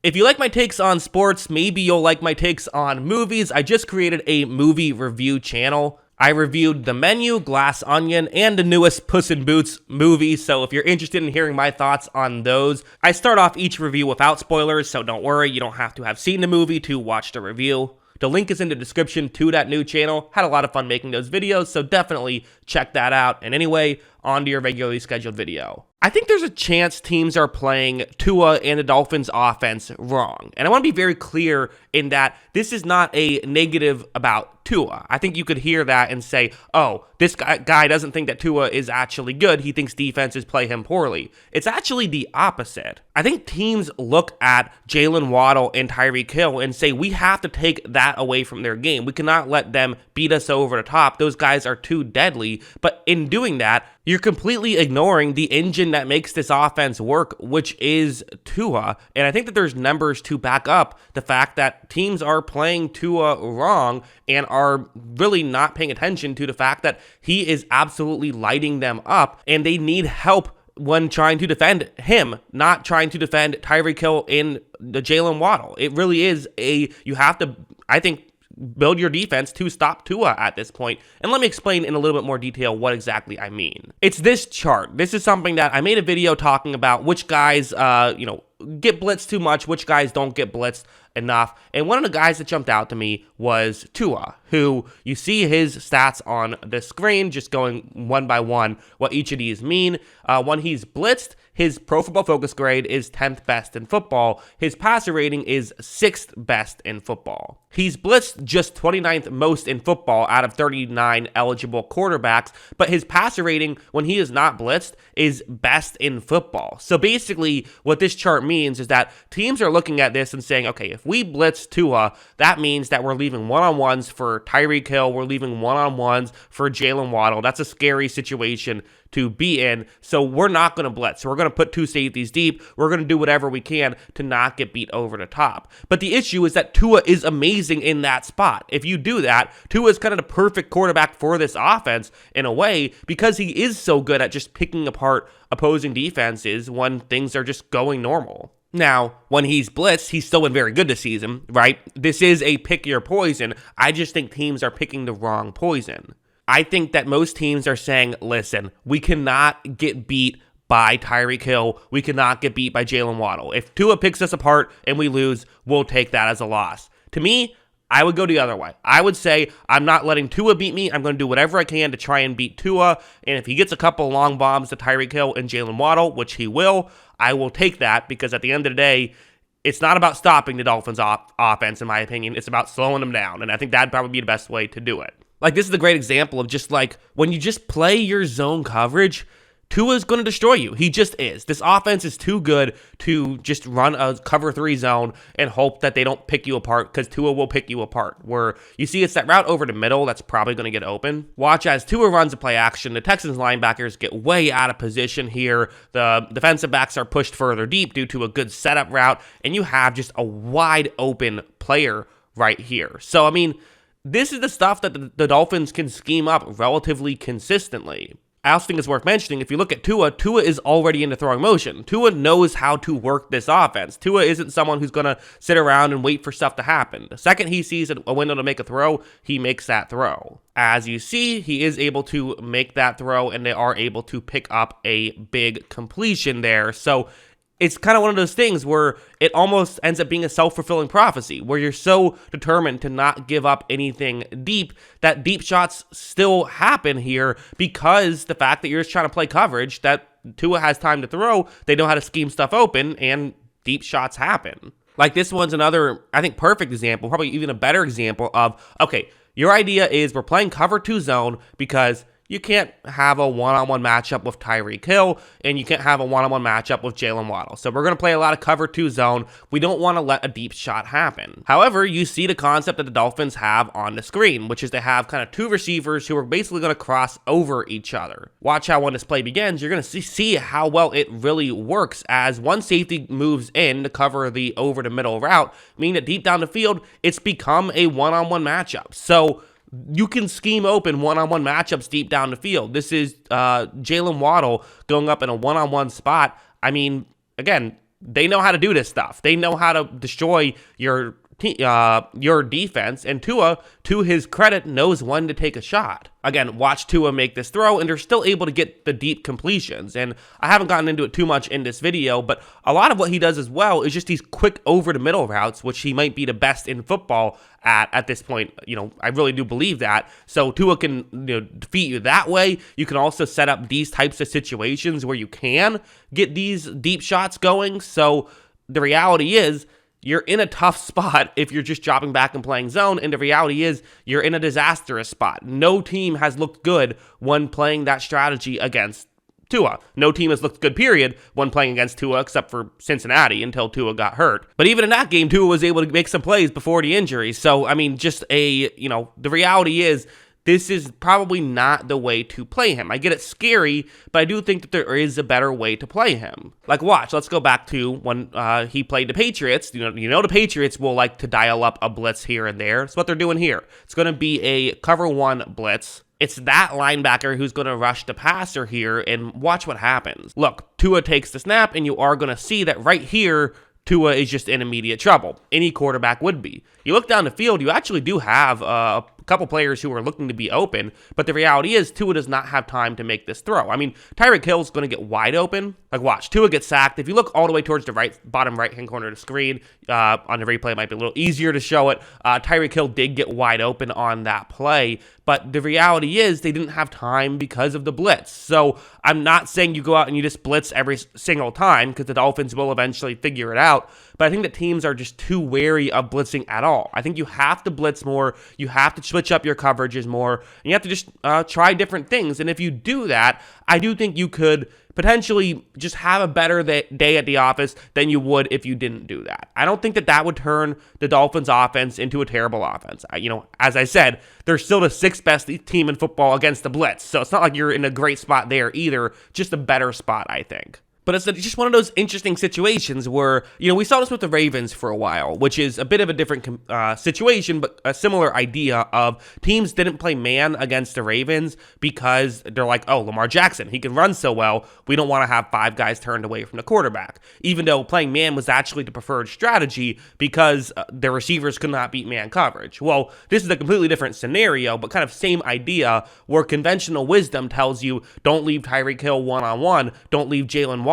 If you like my takes on sports, maybe you'll like my takes on movies. I just created a movie review channel. I reviewed The Menu, Glass Onion, and the newest Puss in Boots movie, so if you're interested in hearing my thoughts on those, I start off each review without spoilers, so don't worry, you don't have to have seen the movie to watch the review. The link is in the description to that new channel. Had a lot of fun making those videos, so definitely check that out. And anyway, on to your regularly scheduled video. I think there's a chance teams are playing Tua and the Dolphins offense wrong. And I want to be very clear in that this is not a negative about Tua. I think you could hear that and say, oh, this guy doesn't think that Tua is actually good. He thinks defenses play him poorly. It's actually the opposite. I think teams look at Jalen Waddle and Tyreek Hill and say, we have to take that away from their game. We cannot let them beat us over the top. Those guys are too deadly. But in doing that, you're completely ignoring the engine that makes this offense work, which is Tua. And I think that there's numbers to back up the fact that teams are playing Tua wrong and are really not paying attention to the fact that he is absolutely lighting them up and they need help when trying to defend him, not trying to defend Tyreek Hill in the Jalen Waddle. It really is you have to, I think, build your defense to stop Tua at this point. And let me explain in a little bit more detail what exactly I mean. It's this chart. This is something that I made a video talking about which guys, get blitzed too much, which guys don't get blitzed enough. And one of the guys that jumped out to me was Tua, who you see his stats on the screen, just going one by one, what each of these mean. When he's blitzed, his Pro Football Focus grade is 10th best in football. His passer rating is 6th best in football. He's blitzed just 29th most in football out of 39 eligible quarterbacks, but his passer rating when he is not blitzed is best in football. So basically what this chart means is that teams are looking at this and saying, okay, if we blitz Tua, that means that we're leaving one-on-ones for Tyreek Hill, we're leaving one-on-ones for Jalen Waddle. That's a scary situation to be in, so we're not going to blitz. So we're going to put two safeties deep. We're going to do whatever we can to not get beat over the top. But the issue is that Tua is amazing in that spot. If you do that, Tua is kind of the perfect quarterback for this offense in a way because he is so good at just picking apart opposing defenses when things are just going normal. Now, when he's blitzed, he's still been very good this season, right? This is a pick your poison. I just think teams are picking the wrong poison. I think that most teams are saying, listen, we cannot get beat by Tyreek Hill. We cannot get beat by Jalen Waddle. If Tua picks us apart and we lose, we'll take that as a loss. To me, I would go the other way. I would say, I'm not letting Tua beat me. I'm going to do whatever I can to try and beat Tua. And if he gets a couple long bombs to Tyreek Hill and Jalen Waddle, which he will, I will take that because at the end of the day, it's not about stopping the Dolphins' offense, in my opinion. It's about slowing them down. And I think that'd probably be the best way to do it. Like, this is a great example of just like when you just play your zone coverage, Tua's going to destroy you. He just is. This offense is too good to just run a cover 3 zone and hope that they don't pick you apart because Tua will pick you apart. Where you see it's that route over the middle that's probably going to get open. Watch as Tua runs a play action. The Texans linebackers get way out of position here. The defensive backs are pushed further deep due to a good setup route. And you have just a wide open player right here. So, I mean, this is the stuff that the Dolphins can scheme up relatively consistently. I also think it's worth mentioning, if you look at Tua, Tua is already in the throwing motion. Tua knows how to work this offense. Tua isn't someone who's going to sit around and wait for stuff to happen. The second he sees a window to make a throw, he makes that throw. As you see, he is able to make that throw, and they are able to pick up a big completion there. So it's kind of one of those things where it almost ends up being a self-fulfilling prophecy, where you're so determined to not give up anything deep that deep shots still happen here because the fact that you're just trying to play coverage, that Tua has time to throw, they know how to scheme stuff open, and deep shots happen. Like this one's another, I think, perfect example, probably even a better example of, okay, your idea is we're playing cover 2 zone because you can't have a one-on-one matchup with Tyreek Hill, and you can't have a one-on-one matchup with Jalen Waddle. So we're going to play a lot of cover 2 zone. We don't want to let a deep shot happen. However, you see the concept that the Dolphins have on the screen, which is they have kind of 2 receivers who are basically going to cross over each other. Watch how when this play begins, you're going to see how well it really works as one safety moves in to cover the over-the-middle route, meaning that deep down the field, it's become a one-on-one matchup. So you can scheme open one-on-one matchups deep down the field. This is Jalen Waddle going up in a one-on-one spot. I mean, again, They know how to do this stuff. They know how to destroy your defense, and Tua, to his credit, knows when to take a shot. Again, watch Tua make this throw, and they're still able to get the deep completions. And I haven't gotten into it too much in this video, but a lot of what he does as well is just these quick over-the-middle routes, which he might be the best in football at this point. I really do believe that. So Tua can defeat you that way. You can also set up these types of situations where you can get these deep shots going. So the reality is, you're in a tough spot if you're just dropping back and playing zone, and the reality is you're in a disastrous spot. No team has looked good when playing that strategy against Tua. No team has looked good, period, when playing against Tua, except for Cincinnati until Tua got hurt. But even in that game, Tua was able to make some plays before the injury. So, I mean, the reality is, this is probably not the way to play him. I get it's scary, but I do think that there is a better way to play him. Like, watch, let's go back to when he played the Patriots. The Patriots will like to dial up a blitz here and there. That's what they're doing here. It's going to be a cover one blitz. It's that linebacker who's going to rush the passer here, and watch what happens. Look, Tua takes the snap, and you are going to see that right here, Tua is just in immediate trouble. Any quarterback would be. You look down the field, you actually do have a couple players who are looking to be open, but the reality is Tua does not have time to make this throw. I mean, Tyreek Hill's going to get wide open. Like, watch, Tua gets sacked. If you look all the way towards the bottom right-hand corner of the screen, on the replay, it might be a little easier to show it. Tyreek Hill did get wide open on that play, but the reality is they didn't have time because of the blitz. So I'm not saying you go out and you just blitz every single time, because the Dolphins will eventually figure it out, but I think that teams are just too wary of blitzing at all. I think you have to blitz more, you have to switch up your coverages more, and you have to just try different things. And if you do that, I do think you could potentially just have a better day at the office than you would if you didn't do that. I don't think that would turn the Dolphins offense into a terrible offense. As I said, they're still the sixth best team in football against the blitz. So it's not like you're in a great spot there either, just a better spot, I think. But it's just one of those interesting situations where, we saw this with the Ravens for a while, which is a bit of a different situation, but a similar idea of teams didn't play man against the Ravens because they're like, oh, Lamar Jackson, he can run so well, we don't want to have five guys turned away from the quarterback. Even though playing man was actually the preferred strategy because the receivers could not beat man coverage. Well, this is a completely different scenario, but kind of same idea where conventional wisdom tells you don't leave Tyreek Hill one-on-one, don't leave Jalen Waddle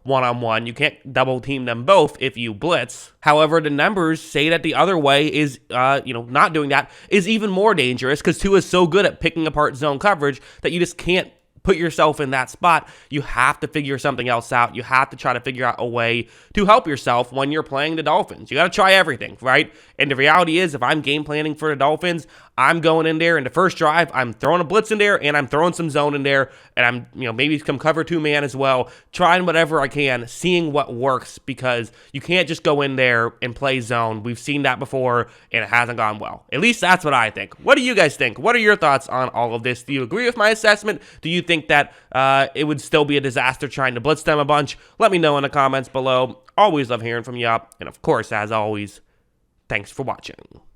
one-on-one. You can't double team them both if you blitz. However, the numbers say that the other way is, not doing that is even more dangerous because Tua is so good at picking apart zone coverage that you just can't put yourself in that spot. You have to figure something else out. You have to try to figure out a way to help yourself when you're playing the Dolphins. You got to try everything, right? And the reality is, if I'm game planning for the Dolphins, I'm going in there in the first drive, I'm throwing a blitz in there, and I'm throwing some zone in there, and I'm, maybe some cover two man as well, trying whatever I can, seeing what works, because you can't just go in there and play zone. We've seen that before, and it hasn't gone well. At least that's what I think. What do you guys think? What are your thoughts on all of this? Do you agree with my assessment? Do you think that it would still be a disaster trying to blitz them a bunch? Let me know in the comments below. Always love hearing from you. And of course, as always, thanks for watching.